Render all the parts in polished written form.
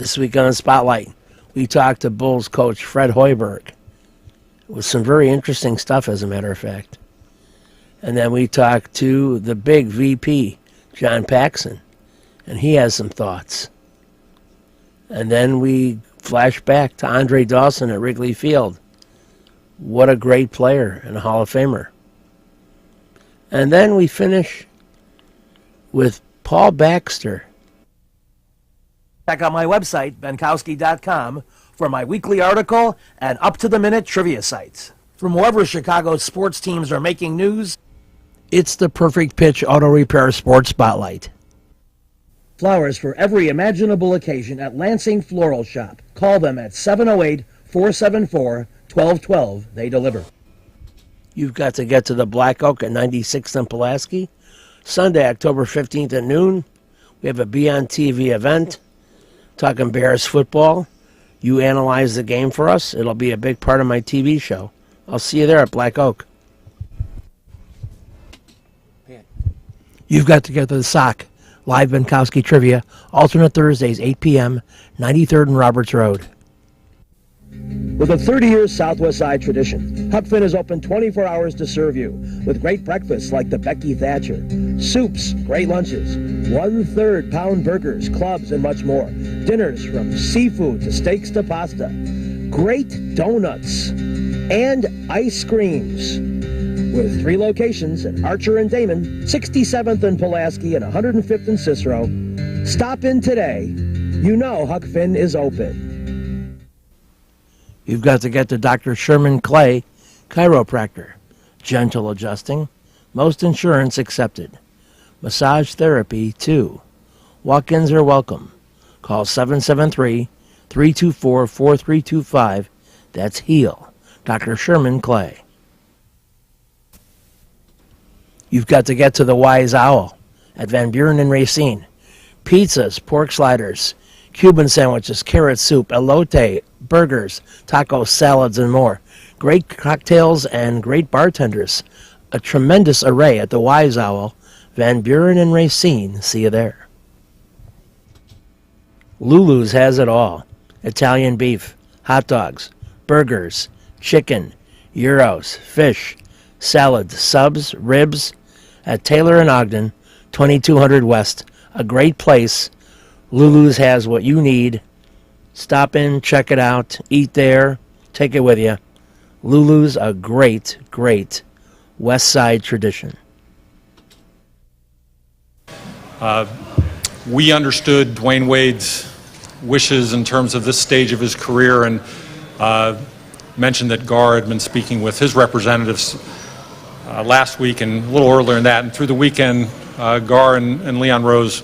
This week on Spotlight, we talked to Bulls coach Fred Hoiberg. It was some very interesting stuff, as a matter of fact. And then we talked to the big VP, John Paxson, and he has some thoughts. And then we flash back to Andre Dawson at Wrigley Field. What a great player and a Hall of Famer. And then we finish with Paul Baxter. Check out my website, benkowski.com, for my weekly article and up-to-the-minute trivia sites. From wherever Chicago's sports teams are making news, it's the Perfect Pitch Auto Repair Sports Spotlight. Flowers for every imaginable occasion at Lansing Floral Shop. Call them at 708-474-1212. They deliver. You've got to get to the Black Oak at 96th and Pulaski. Sunday, October 15th at noon. We have a Beyond TV event talking Bears football. You analyze the game for us. It'll be a big part of my TV show. I'll see you there at Black Oak. You've got to get to the Sock. Live Benkowski Trivia. Alternate Thursdays, 8 p.m., 93rd and Roberts Road. With a 30-year Southwest Side tradition, Huck Finn is open 24 hours to serve you with great breakfasts like the Becky Thatcher, soups, great lunches, 1/3 pound burgers, clubs, and much more. Dinners from seafood to steaks to pasta, great donuts, and ice creams. With 3 locations at Archer and Damon, 67th and Pulaski, and 105th and Cicero. Stop in today. You know Huck Finn is open. You've got to get to Dr. Sherman Clay, chiropractor. Gentle adjusting. Most insurance accepted. Massage therapy, too. Walk-ins are welcome. Call 773-324-4325. That's HEAL. Dr. Sherman Clay. You've got to get to the Wise Owl at Van Buren and Racine. Pizzas, pork sliders, Cuban sandwiches, carrot soup, elote, burgers, tacos, salads, and more. Great cocktails and great bartenders. A tremendous array at the Wise Owl, Van Buren and Racine. See you there. Lulu's has it all. Italian beef, hot dogs, burgers, chicken, gyros, fish, salads, subs, ribs. At Taylor and Ogden, 2200 West. A great place. Lulu's has what you need. Stop in, check it out, eat there, take it with you. Lulu's, a great, great West Side tradition. We understood Dwayne Wade's wishes in terms of this stage of his career, and mentioned that Gar had been speaking with his representatives last week and a little earlier than that. And through the weekend, Gar and Leon Rose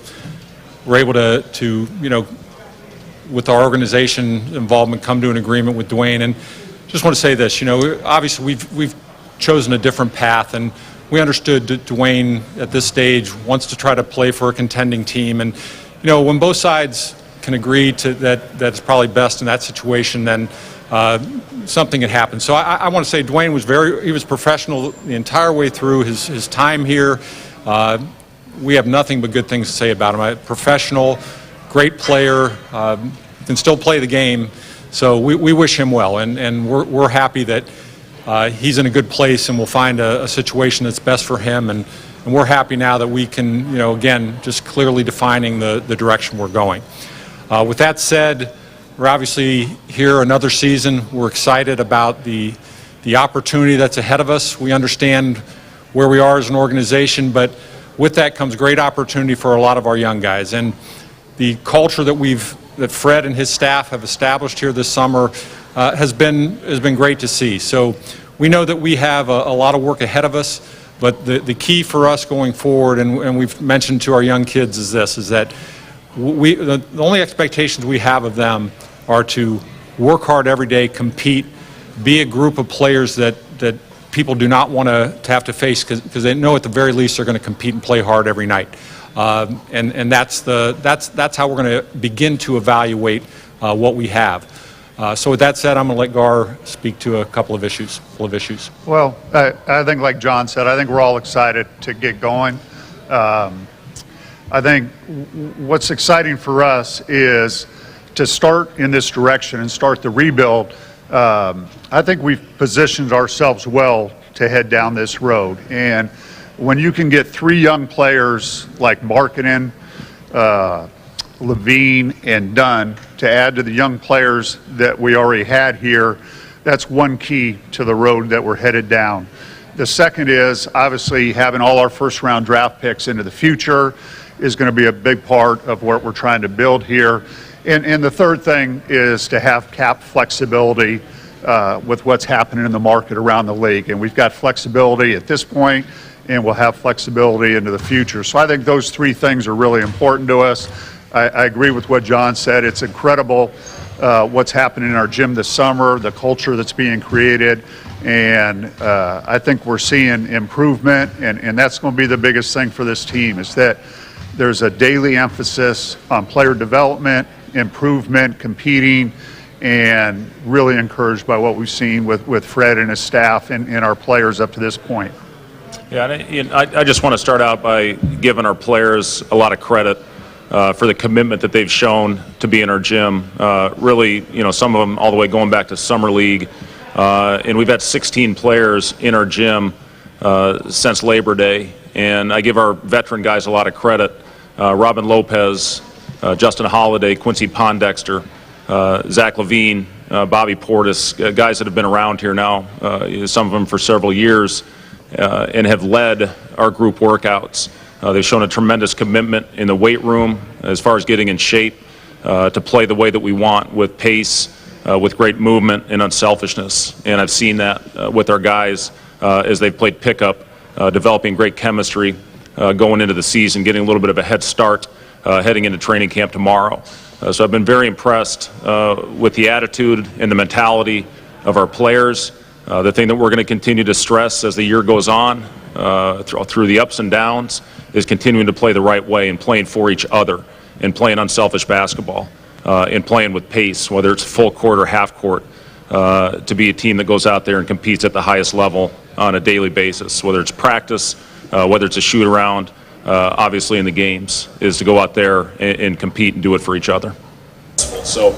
were able to with our organization involvement, come to an agreement with Dwayne. And just want to say this, obviously we've chosen a different path, and we understood that Dwayne at this stage wants to try to play for a contending team. And when both sides can agree to that it's probably best in that situation, then something had happened. So I want to say Dwayne was he was professional the entire way through his time here. We have nothing but good things to say about him. A professional, great player, can still play the game. So we wish him well, and we're happy that he's in a good place, and we'll find a situation that's best for him. And we're happy now that we can, again, just clearly defining the direction we're going. With that said, we're obviously here another season. We're excited about the opportunity that's ahead of us. We understand where we are as an organization, but with that comes great opportunity for a lot of our young guys. And the culture that Fred and his staff have established here this summer has been great to see. So we know that we have a lot of work ahead of us, but the key for us going forward, and we've mentioned to our young kids, is that the only expectations we have of them are to work hard every day, compete, be a group of players that people do not want to have to face, because they know at the very least they're going to compete and play hard every night. And that's how we're going to begin to evaluate what we have. So with that said, I'm going to let Gar speak to a couple of issues. Well, I think, like John said, I think we're all excited to get going. I think what's exciting for us is to start in this direction and start the rebuild, I think we've positioned ourselves well to head down this road. And when you can get 3 young players like Markkanen, Levine, and Dunn to add to the young players that we already had here, that's one key to the road that we're headed down. The second is obviously having all our first-round draft picks into the future is going to be a big part of what we're trying to build here. And the third thing is to have cap flexibility with what's happening in the market around the league. And we've got flexibility at this point, and we'll have flexibility into the future. So I think those 3 things are really important to us. I agree with what John said. It's incredible what's happening in our gym this summer, the culture that's being created, and I think we're seeing improvement, and that's going to be the biggest thing for this team, is that there's a daily emphasis on player development, improvement, competing, and really encouraged by what we've seen with Fred and his staff and our players up to this point. Yeah, and I just want to start out by giving our players a lot of credit for the commitment that they've shown to be in our gym. Really, some of them all the way going back to Summer League. And we've had 16 players in our gym since Labor Day. And I give our veteran guys a lot of credit. Robin Lopez, Justin Holiday, Quincy Pondexter, Zach Levine, Bobby Portis, guys that have been around here now, some of them for several years, and have led our group workouts. They've shown a tremendous commitment in the weight room as far as getting in shape to play the way that we want, with pace, with great movement and unselfishness. And I've seen that with our guys as they've played pickup, developing great chemistry, going into the season, getting a little bit of a head start heading into training camp tomorrow. So I've been very impressed with the attitude and the mentality of our players. The thing that we're going to continue to stress as the year goes on, through the ups and downs, is continuing to play the right way and playing for each other and playing unselfish basketball and playing with pace, whether it's full court or half court, to be a team that goes out there and competes at the highest level on a daily basis, whether it's practice, whether it's a shoot around, obviously in the games, is to go out there and compete and do it for each other. So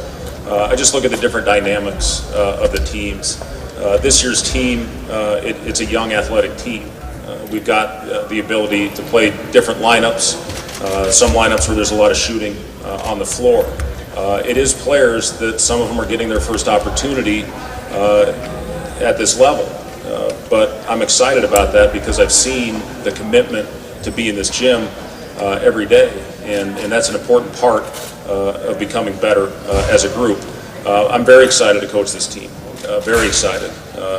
I just look at the different dynamics of the teams. This year's team, it's a young athletic team. We've got the ability to play different lineups, some lineups where there's a lot of shooting on the floor. It is players that some of them are getting their first opportunity at this level. But I'm excited about that because I've seen the commitment to be in this gym every day, and that's an important part of becoming better as a group. I'm very excited to coach this team, very excited.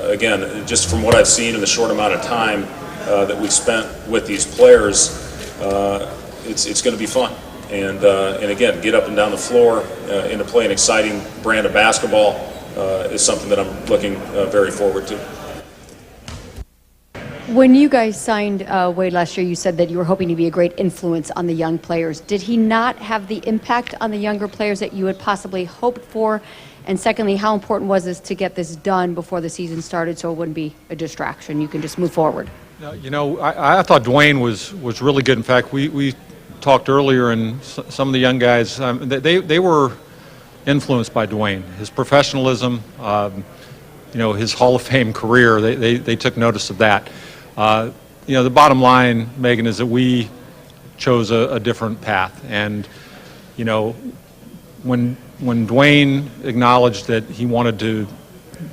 Again, just from what I've seen in the short amount of time that we've spent with these players, it's going to be fun. And again, get up and down the floor and to play an exciting brand of basketball is something that I'm looking very forward to. When you guys signed Wade last year, you said that you were hoping to be a great influence on the young players. Did he not have the impact on the younger players that you had possibly hoped for? And secondly, how important was this to get this done before the season started so it wouldn't be a distraction? You can just move forward. I thought Dwayne was really good. In fact, we talked earlier, and some of the young guys, they were influenced by Dwayne. His professionalism, his Hall of Fame career, they took notice of that. The bottom line, Megan, is that we chose a different path. And, when Dwayne acknowledged that he wanted to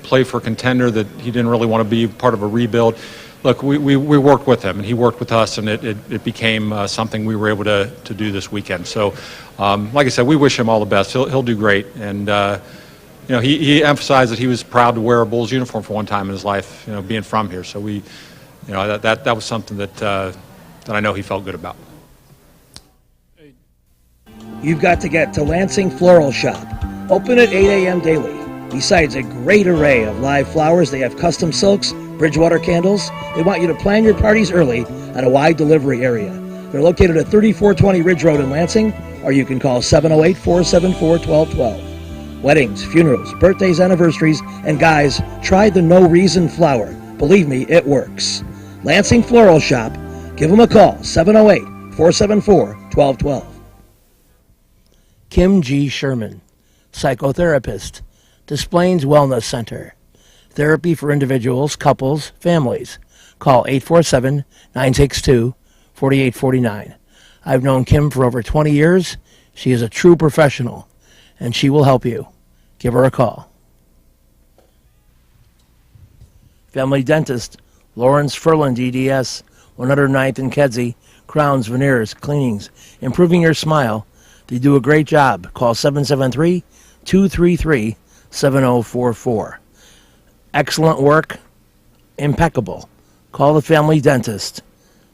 play for a contender, that he didn't really want to be part of a rebuild, look, we worked with him, and he worked with us, and it became something we were able to do this weekend. So, like I said, we wish him all the best. He'll do great. And, he emphasized that he was proud to wear a Bulls uniform for one time in his life, being from here. So that was something that I know he felt good about. You've got to get to Lansing Floral Shop. Open at 8 a.m. daily. Besides a great array of live flowers, they have custom silks, Bridgewater candles. They want you to plan your parties early at a wide delivery area. They're located at 3420 Ridge Road in Lansing, or you can call 708-474-1212. Weddings, funerals, birthdays, anniversaries, and guys, try the No Reason flower. Believe me, it works. Lansing Floral Shop. Give them a call, 708-474-1212. Kim G. Sherman, psychotherapist. Desplaines Wellness Center. Therapy for individuals, couples, families. Call 847-962-4849. I've known Kim for over 20 years. She is a true professional, and she will help you. Give her a call. Family Dentist, Lawrence Furlan, DDS, 109th and Kedzie, crowns, veneers, cleanings, improving your smile. They do a great job. Call 773-233-7044. Excellent work, impeccable. Call the Family Dentist,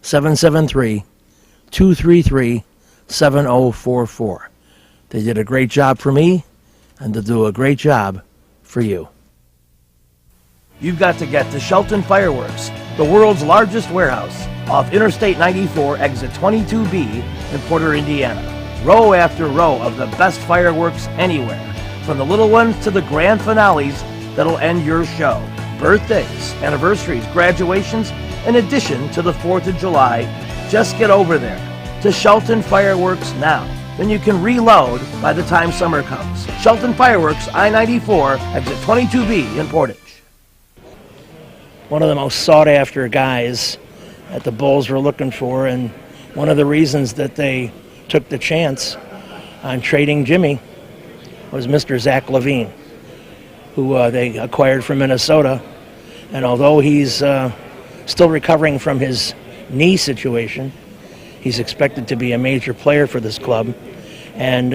773-233-7044. They did a great job for me, and they'll do a great job for you. You've got to get to Shelton Fireworks, the world's largest warehouse, off Interstate 94, exit 22B in Porter, Indiana. Row after row of the best fireworks anywhere, from the little ones to the grand finales that'll end your show. Birthdays, anniversaries, graduations, in addition to the 4th of July. Just get over there to Shelton Fireworks now. Then you can reload by the time summer comes. Shelton Fireworks, I-94, exit 22B in Portage. One of the most sought-after guys that the Bulls were looking for, and one of the reasons that they took the chance on trading Jimmy was Mr. Zach LaVine, who they acquired from Minnesota. And although he's still recovering from his knee situation, he's expected to be a major player for this club and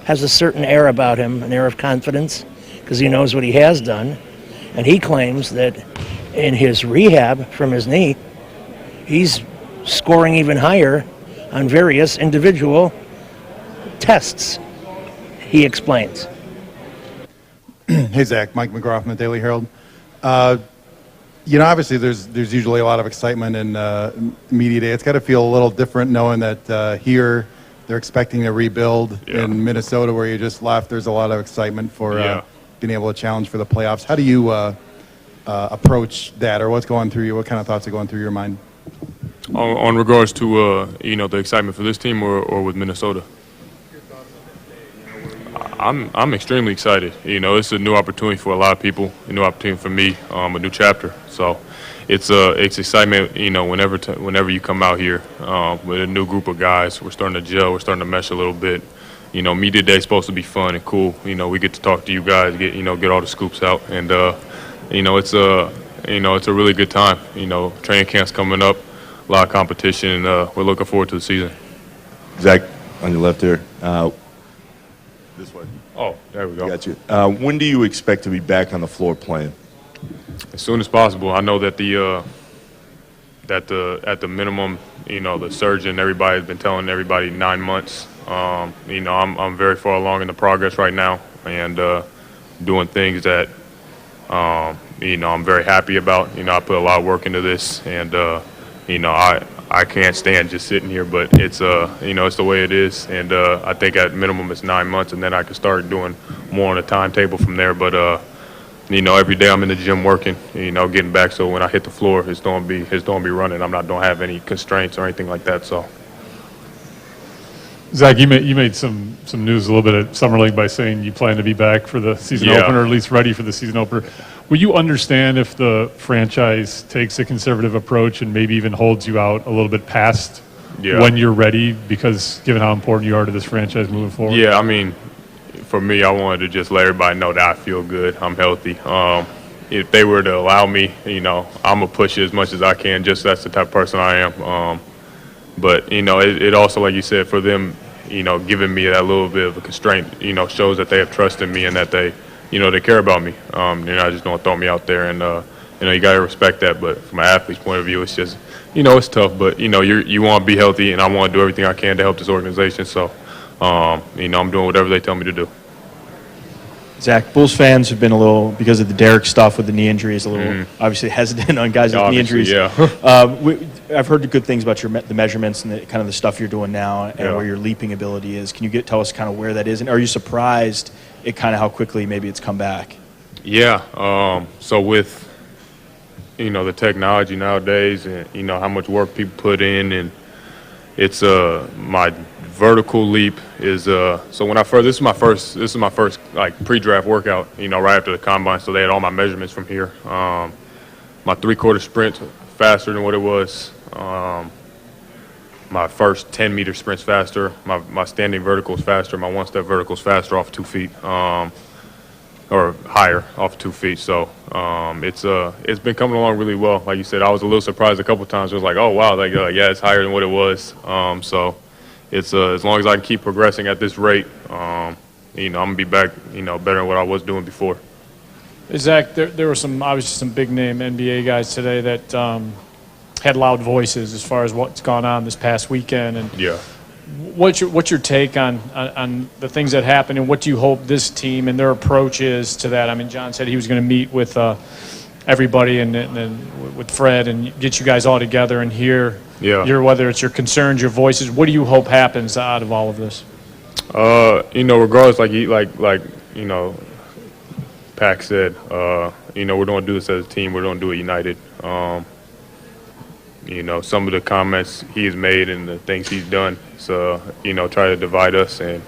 has a certain air about him, an air of confidence, because he knows what he has done. And he claims that in his rehab from his knee, he's scoring even higher on various individual tests. He explains. Hey, Zach. Mike McGraw from the Daily Herald. Obviously there's usually a lot of excitement in media day. It's got to feel a little different knowing that here they're expecting a rebuild. In Minnesota, where you just left, there's a lot of excitement for being able to challenge for the playoffs. How do you approach that, or what's going through you? What kind of thoughts are going through your mind? On regards to the excitement for this team or with Minnesota? I'm extremely excited. It's a new opportunity for a lot of people, a new opportunity for me, a new chapter. So it's excitement. Whenever you come out here with a new group of guys, we're starting to gel, we're starting to mesh a little bit. Media day is supposed to be fun and cool. We get to talk to you guys, get all the scoops out, and it's a really good time. Training camp's coming up, a lot of competition, and we're looking forward to the season. Zach, on your left here. This way. Oh, there we go. Got you. When do you expect to be back on the floor playing? As soon as possible. I know that at the minimum, the surgeon, everybody has been telling everybody 9 months. I'm very far along in the progress right now, and doing things that I'm very happy about. I put a lot of work into this, and I can't stand just sitting here, but it's it's the way it is, and I think at minimum it's 9 months, and then I can start doing more on a timetable from there. But every day I'm in the gym working, getting back, so when I hit the floor, it's going to be running. Don't have any constraints or anything like that. So, Zach, you made some news a little bit at Summer League by saying you plan to be back for the season opener, or at least ready for the season opener. Will you understand if the franchise takes a conservative approach and maybe even holds you out a little bit past when you're ready, because given how important you are to this franchise moving forward? Yeah, for me, I wanted to just let everybody know that I feel good, I'm healthy. If they were to allow me, I'm going to push it as much as I can, just that's the type of person I am. But, it also, like you said, for them, giving me that little bit of a constraint, shows that they have trust in me and that they care about me. They're not just going to throw me out there, and, you got to respect that. But from an athlete's point of view, it's just, it's tough. But, you want to be healthy, and I want to do everything I can to help this organization. So, I'm doing whatever they tell me to do. Zach, Bulls fans have been a little, because of the Derek stuff with the knee injuries, a little obviously hesitant on guys with knee injuries. Yeah. I've heard good things about the measurements and kind of the stuff you're doing now and where your leaping ability is. Can you tell us kind of where that is? And are you surprised at kind of how quickly maybe it's come back? Yeah. So with, the technology nowadays and, how much work people put in, and it's my vertical leap is so when this is my first like pre-draft workout, you know, right after the combine. So they had all my measurements from here. My 3/4 sprint faster than what it was. My first 10-meter sprint's faster. My standing vertical is faster. My one-step vertical is faster off 2 feet, or higher off 2 feet. So it's been coming along really well. Like you said, I was a little surprised a couple of times. It was like, oh wow, like yeah, it's higher than what it was. So it's as long as I can keep progressing at this rate, you know, I'm gonna be back, you know, better than what I was doing before. Zach, there were obviously some big name NBA guys today that had loud voices as far as what's gone on this past weekend. And yeah, what's your take on the things that happened, and what do you hope this team and their approach is to that? I mean, John said he was going to meet with everybody and with Fred and get you guys all together and hear whether it's your concerns, your voices. What do you hope happens out of all of this? You know, regardless, like you know, Pac said, you know, we're going to do this as a team. We're going to do it united. You know, some of the comments he's made and the things he's done, so, you know, try to divide us, and,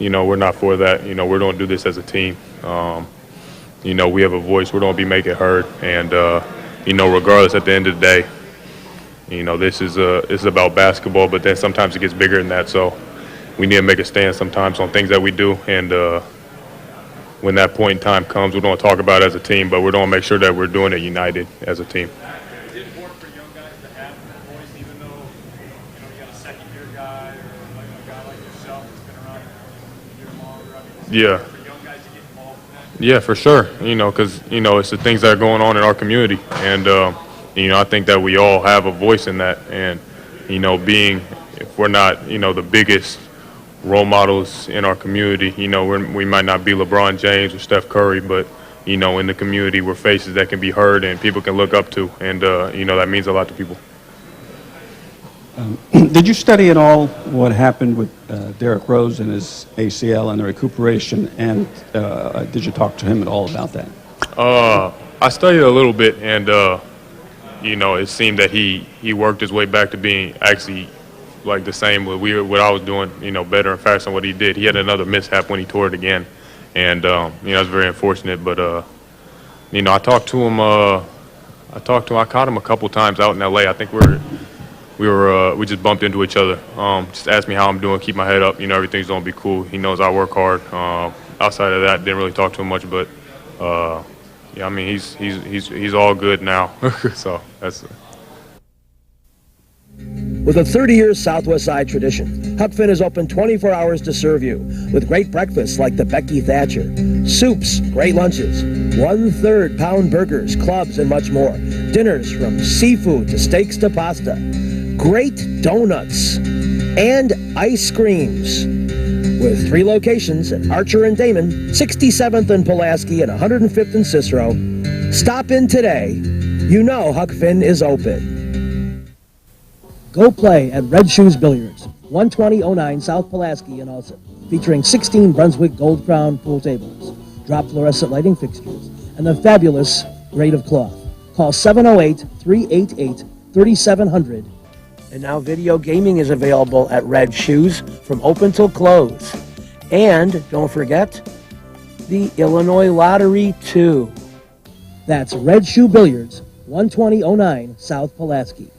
you know, we're not for that. You know, we're going to do this as a team. You know, we have a voice. We're going to be making heard, and, you know, regardless, at the end of the day, you know, this is about basketball, but then sometimes it gets bigger than that, so we need to make a stand sometimes on things that we do, and when that point in time comes, we're going to talk about it as a team, but we're going to make sure that we're doing it united as a team. Is it important for young guys to have that voice, even though, you know, you got a second-year guy or like a guy like yourself that's been around a year longer? I mean, Yeah. For young guys to get involved in that? Yeah, for sure. You know, because, you know, it's the things that are going on in our community. And, you know, I think that we all have a voice in that. And, you know, if we're not, you know, the biggest role models in our community, you know, we might not be LeBron James or Steph Curry, but, you know, in the community, we're faces that can be heard and people can look up to. And, you know, that means a lot to people. Did you study at all what happened with Derrick Rose and his ACL and the recuperation, and did you talk to him at all about that? I studied a little bit, and, you know, it seemed that he worked his way back to being actually like the same what I was doing, you know, better and faster than what he did. He had another mishap when he tore it again, and, you know, it's very unfortunate. But, you know, I talked to him. I caught him a couple times out in L.A. I think we just bumped into each other. Just asked me how I'm doing, keep my head up. You know, everything's gonna be cool. He knows I work hard. Outside of that, didn't really talk to him much, but yeah, I mean, he's all good now. So that's. With a 30-year Southwest Side tradition, Huck Finn is open 24 hours to serve you with great breakfasts like the Becky Thatcher, soups, great lunches, 1/3 pound burgers, clubs, and much more. Dinners from seafood to steaks to pasta, great donuts, and ice creams. With 3 locations at Archer and Damon, 67th and Pulaski, and 105th and Cicero. Stop in today. You know Huck Finn is open. Go play at Red Shoes Billiards, 12009 South Pulaski in Ulsan, featuring 16 Brunswick Gold Crown pool tables, drop fluorescent lighting fixtures, and the fabulous grade of cloth. Call 708-388-3700. And now video gaming is available at Red Shoes from open till close. And don't forget, the Illinois Lottery, too. That's Red Shoe Billiards, 12009 South Pulaski.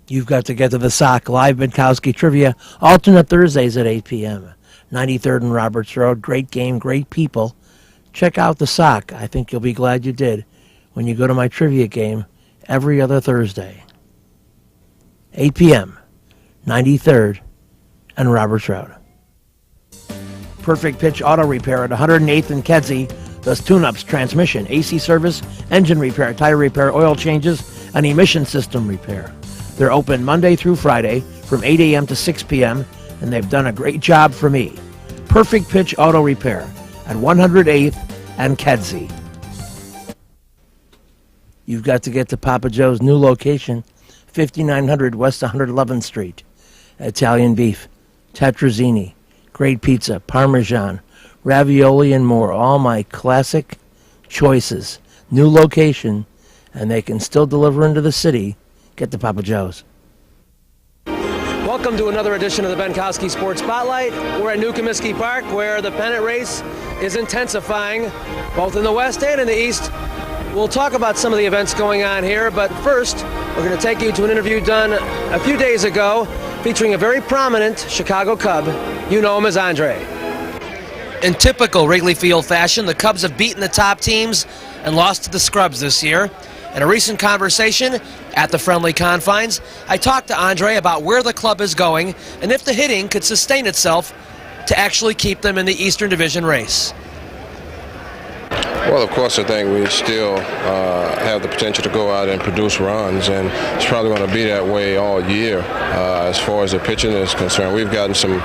You've got to get to the Sock Live Minkowski Trivia, alternate Thursdays at 8 p.m. 93rd and Roberts Road. Great game, great people. Check out the Sock. I think you'll be glad you did when you go to my trivia game every other Thursday. 8 p.m., 93rd and Roberts Road. Perfect Pitch Auto Repair at 108th and Kedzie does tune-ups, transmission, AC service, engine repair, tire repair, oil changes, and emission system repair. They're open Monday through Friday from 8 a.m. to 6 p.m., and they've done a great job for me. Perfect Pitch Auto Repair at 108th and Kedzie. You've got to get to Papa Joe's new location, 5900 West 111th Street. Italian beef, tetrazzini, great pizza, Parmesan, ravioli, and more. All my classic choices. New location, and they can still deliver into the city. Get to Papa Joe's. Welcome Welcome to another edition of the Benkowski Sports Spotlight. We're at New Comiskey Park, where the pennant race is intensifying, both in the West and in the East. We'll talk about some of the events going on here, but first, we're going to take you to an interview done a few days ago featuring a very prominent Chicago Cub. You know him as Andre. In typical Wrigley Field fashion, the Cubs have beaten the top teams and lost to the scrubs this year. In a recent conversation at the friendly confines, I talked to Andre about where the club is going and if the hitting could sustain itself to actually keep them in the Eastern Division race. Well, of course, I think we still have the potential to go out and produce runs, and it's probably going to be that way all year. As far as the pitching is concerned, we've gotten some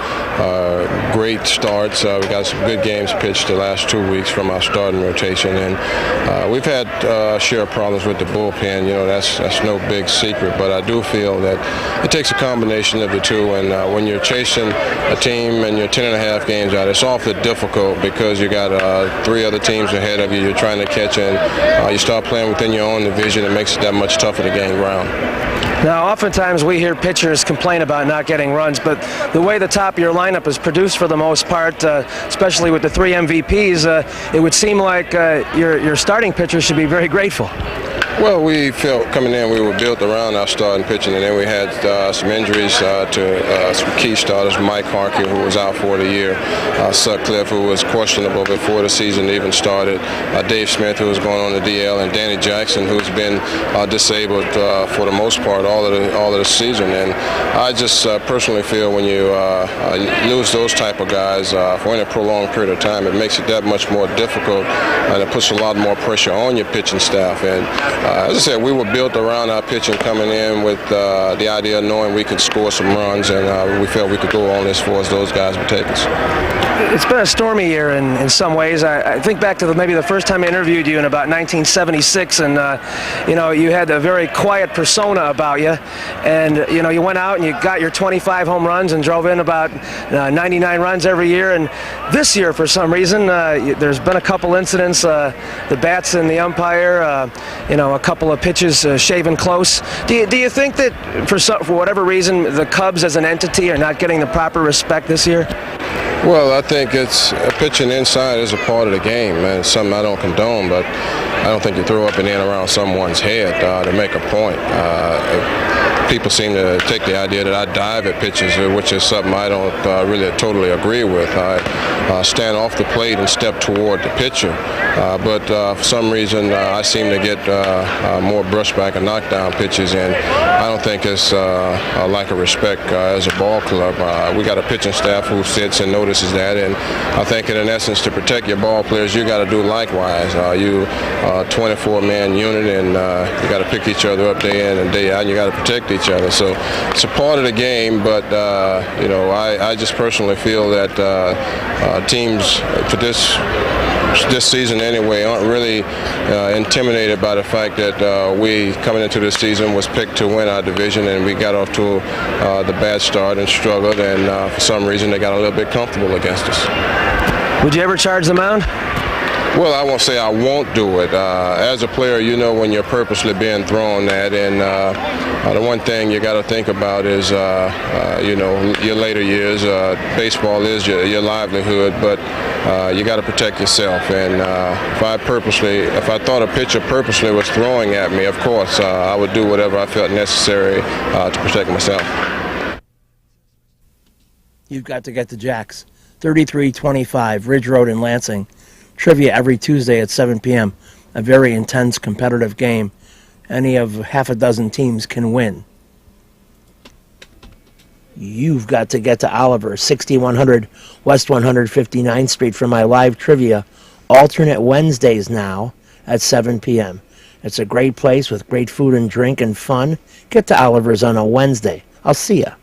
great starts. We've got some good games pitched the last 2 weeks from our starting rotation, and we've had share of problems with the bullpen. You know, that's no big secret, but I do feel that it takes a combination of the two, and when you're chasing a team and you're 10.5 games out, it's awfully difficult because you got 3 other teams ahead of you. You're trying to catch, and you start playing within your own division. It makes it that much tougher to gain ground. Now, oftentimes we hear pitchers complain about not getting runs, but the way the top of your lineup is produced for the most part, especially with the 3 MVPs, it would seem like your starting pitchers should be very grateful. Well, we felt coming in we were built around our starting pitching, and then we had some injuries to some key starters, Mike Harkey, who was out for the year, Sutcliffe, who was questionable before the season even started, Dave Smith, who was going on the DL, and Danny Jackson, who's been disabled for the most part all of the season. And I just personally feel when you lose those type of guys for any prolonged period of time, it makes it that much more difficult, and it puts a lot more pressure on your pitching staff. And as I said, we were built around our pitching coming in with the idea of knowing we could score some runs, and we felt we could go on as far as those guys would take us. It's been a stormy year in some ways. I think back to maybe the first time I interviewed you in about 1976, and you had a very quiet persona about you, and you went out and you got your 25 home runs and drove in about 99 runs every year. And this year, for some reason, there's been a couple incidents, the bats and the umpire, a couple of pitches shaven close. Do you think that for whatever reason the Cubs as an entity are not getting the proper respect this year? Well, I think it's pitching inside is a part of the game, and it's something I don't condone, but I don't think you throw up and in around someone's head to make a point. People seem to take the idea that I dive at pitches, which is something I don't really totally agree with. I stand off the plate and step toward the pitcher, but for some reason I seem to get more brushback and knockdown pitches, and I don't think it's a lack of respect as a ball club. We got a pitching staff who sits and notices that, and I think in essence to protect your ball players, you got to do likewise. You 24-man unit, and you got to pick each other up day in and day out, and you got to protect each other. So it's a part of the game, but I just personally feel that teams for this season anyway aren't really intimidated by the fact that we coming into this season was picked to win our division, and we got off to the bad start and struggled, and for some reason they got a little bit comfortable against us. Would you ever charge the mound? Well, I won't say I won't do it. As a player, you know when you're purposely being thrown at, and the one thing you got to think about is, your later years. Baseball is your livelihood, but you got to protect yourself. And if I thought a pitcher purposely was throwing at me, of course, I would do whatever I felt necessary to protect myself. You've got to get to Jack's, 3325 Ridge Road in Lansing. Trivia every Tuesday at 7 p.m. A very intense competitive game. Any of half a dozen teams can win. You've got to get to Oliver, 6100 West 159th Street for my live trivia. Alternate Wednesdays now at 7 p.m. It's a great place with great food and drink and fun. Get to Oliver's on a Wednesday. I'll see ya.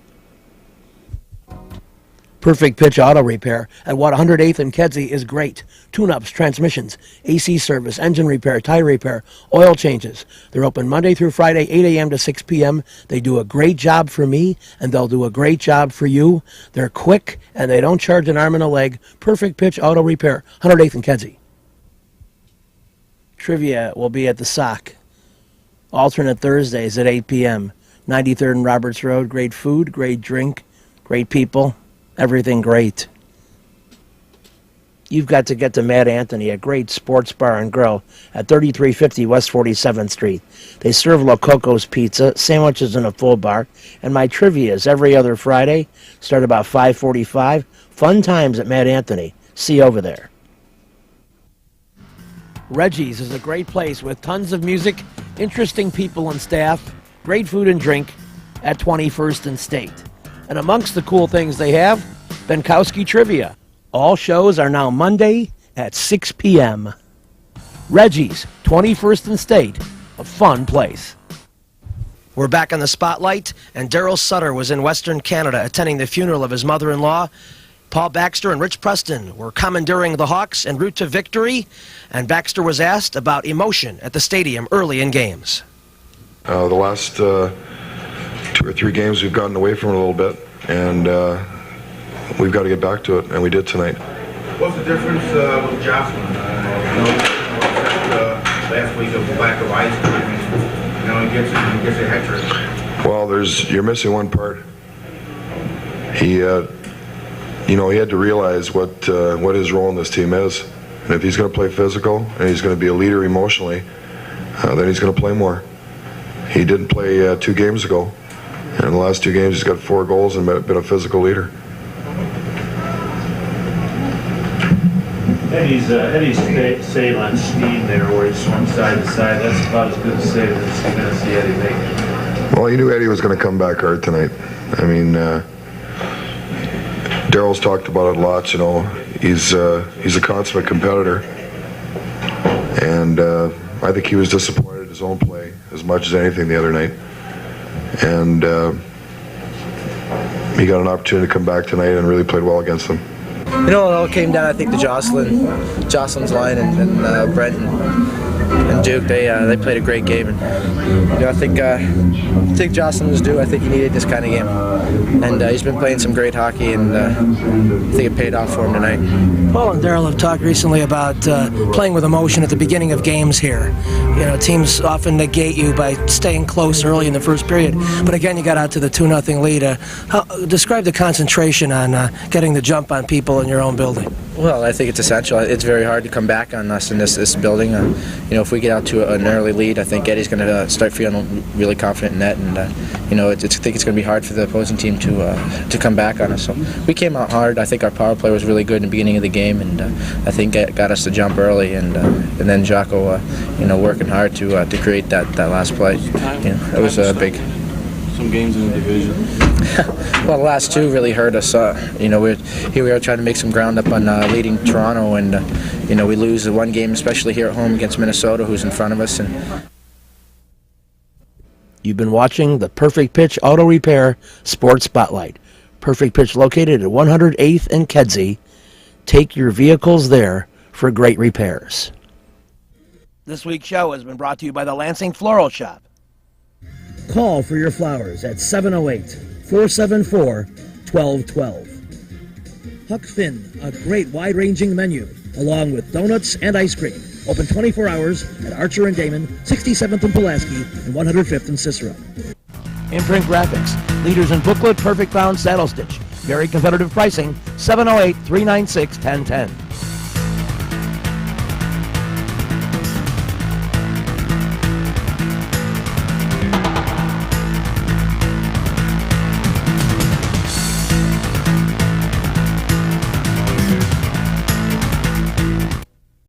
Perfect Pitch Auto Repair at 108th and Kedzie is great. Tune-ups, transmissions, AC service, engine repair, tire repair, oil changes. They're open Monday through Friday, 8 a.m. to 6 p.m. They do a great job for me, and they'll do a great job for you. They're quick, and they don't charge an arm and a leg. Perfect Pitch Auto Repair, 108th and Kedzie. Trivia will be at the Sock. Alternate Thursdays at 8 p.m. 93rd and Roberts Road. Great food, great drink, great people, everything great. You've got to get to Mad Anthony, a great sports bar and grill at 3350 West 47th Street. They serve Lococo's Pizza, sandwiches in a full bar, and my trivia is every other Friday, start about 5:45. Fun times at Mad Anthony. See you over there. Reggie's is a great place with tons of music, interesting people and staff, great food and drink at 21st and State. And amongst the cool things they have, Benkowski Trivia. All shows are now Monday at 6 p.m. Reggie's, 21st and State, a fun place. We're back on the spotlight, and Daryl Sutter was in Western Canada attending the funeral of his mother-in-law. Paul Baxter and Rich Preston were commandeering the Hawks en route to victory, and Baxter was asked about emotion at the stadium early in games. The last 2 or 3 games we've gotten away from it a little bit, and we've got to get back to it, and we did tonight. What's the difference with Jocelyn? Last week of lack of ice cream, he gets a hat trick. Well, you're missing one part. He had to realize what his role in this team is, and if he's going to play physical and he's going to be a leader emotionally, then he's going to play more. He didn't play 2 games ago, and in the last 2 games he's got 4 goals and been a physical leader. Eddie's save on Steen there, where he swung side to side, that's about as good a save as you're going to see Eddie make. Well, you knew Eddie was going to come back hard tonight. I mean, Daryl's talked about it a lot. He's a consummate competitor, and I think he was disappointed in his own play as much as anything the other night. And he got an opportunity to come back tonight and really played well against them. It all came down, I think, to Jocelyn's line and Brent and Duke. They played a great game, and I think Jocelyn was due. I think he needed this kind of game, and he's been playing some great hockey, and I think it paid off for him tonight. Paul and Daryl have talked recently about playing with emotion at the beginning of games here. Teams often negate you by staying close early in the first period, but again, you got out to the 2-0 lead. Describe the concentration on getting the jump on people in your own building. Well, I think it's essential. It's very hard to come back on us in this building. If we get out to an early lead, I think Eddie's going to start feeling really confident in that, and I think it's going to be hard for the opposing team to come back on us. So we came out hard. I think our power play was really good in the beginning of the game, and I think it got us to jump early, and then Jocko, working hard to create that last play. It was big. Some games in the division. Well, the last 2 really hurt us. Here we are trying to make some ground up on leading Toronto, and we lose the one game, especially here at home against Minnesota, who's in front of us. And You've been watching the Perfect Pitch Auto Repair Sports Spotlight. Perfect Pitch located at 108th and Kedzie. Take your vehicles there for great repairs. This week's show has been brought to you by the Lansing Floral Shop. Call for your flowers at 708-474-1212. Huck Finn, a great wide-ranging menu, along with donuts and ice cream. Open 24 hours at Archer and Damon, 67th and Pulaski, and 105th and Cicero. Imprint Graphics, leaders in booklet, perfect bound saddle stitch. Very competitive pricing, 708-396-1010.